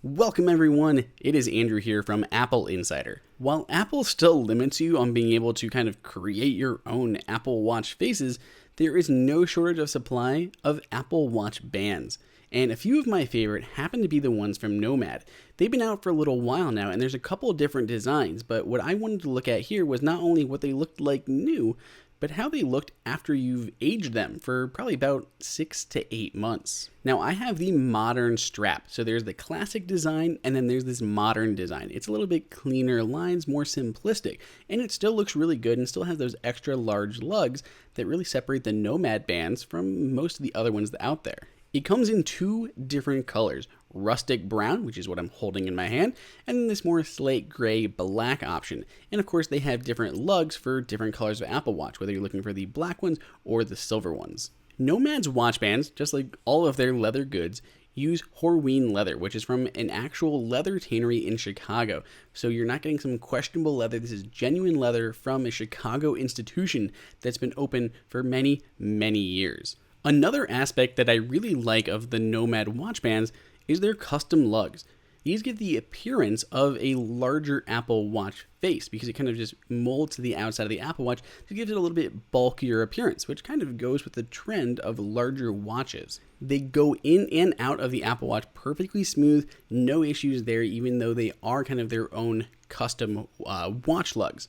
Welcome everyone, it is Andrew here from AppleInsider. While Apple still limits you on being able to kind of create your own Apple Watch faces, there is no shortage of supply of Apple Watch bands. And a few of my favorite happen to be the ones from Nomad. They've been out for a little while now and there's a couple of different designs, but what I wanted to look at here was not only what they looked like new, but how they looked after you've aged them for probably about 6 to 8 months. Now I have the modern strap, so there's the classic design and then there's this modern design. It's a little bit cleaner lines, more simplistic, and it still looks really good and still has those extra large lugs that really separate the Nomad bands from most of the other ones out there. It comes in two different colors, rustic brown, which is what I'm holding in my hand, and then this more slate gray black option. And of course they have different lugs for different colors of Apple Watch, whether you're looking for the black ones or the silver ones. Nomad's watch bands, just like all of their leather goods, use Horween leather, which is from an actual leather tannery in Chicago. So you're not getting some questionable leather. This is genuine leather from a Chicago institution that's been open for many, many years. Another aspect that I really like of the Nomad watch bands is their custom lugs. These give the appearance of a larger Apple Watch face because it kind of just molds to the outside of the Apple Watch to give it a little bit bulkier appearance, which kind of goes with the trend of larger watches. They go in and out of the Apple Watch perfectly smooth, no issues there, even though they are kind of their own custom watch lugs.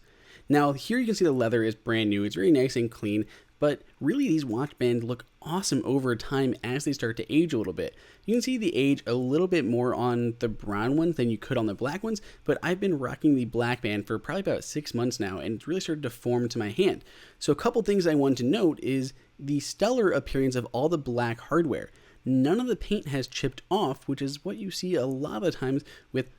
Now here you can see the leather is brand new, it's very nice and clean, but really these watch bands look awesome over time as they start to age a little bit. You can see the age a little bit more on the brown ones than you could on the black ones, but I've been rocking the black band for probably about 6 months now and it's really started to form to my hand. So a couple things I want to note is the stellar appearance of all the black hardware. None of the paint has chipped off, which is what you see a lot of times with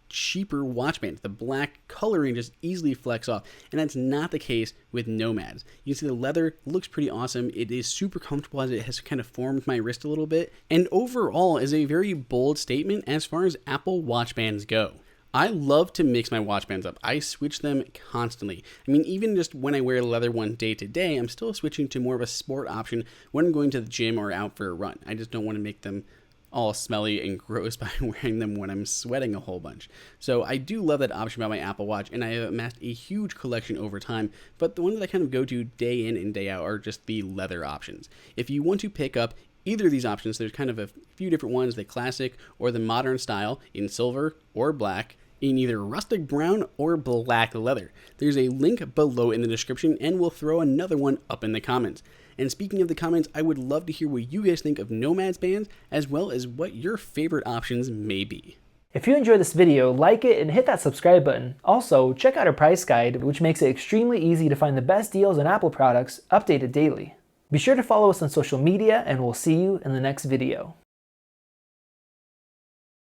cheaper watch bands. The black coloring just easily flecks off, and that's not the case with Nomads. You can see the leather looks pretty awesome. It is super comfortable as it has kind of formed my wrist a little bit, and overall is a very bold statement as far as Apple watch bands go. I love to mix my watch bands up. I switch them constantly. I mean, even just when I wear a leather one day to day, I'm still switching to more of a sport option when I'm going to the gym or out for a run. I just don't want to make them all smelly and gross by wearing them when I'm sweating a whole bunch. So I do love that option about my Apple Watch, and I have amassed a huge collection over time, but the ones that I kind of go to day in and day out are just the leather options. If you want to pick up either of these options, there's kind of a few different ones, the classic or the modern style in silver or black, in either rustic brown or black leather. There's a link below in the description, and we'll throw another one up in the comments. And speaking of the comments, I would love to hear what you guys think of Nomad's bands, as well as what your favorite options may be. If you enjoyed this video, like it and hit that subscribe button. Also, check out our price guide, which makes it extremely easy to find the best deals on Apple products, updated daily. Be sure to follow us on social media, and we'll see you in the next video.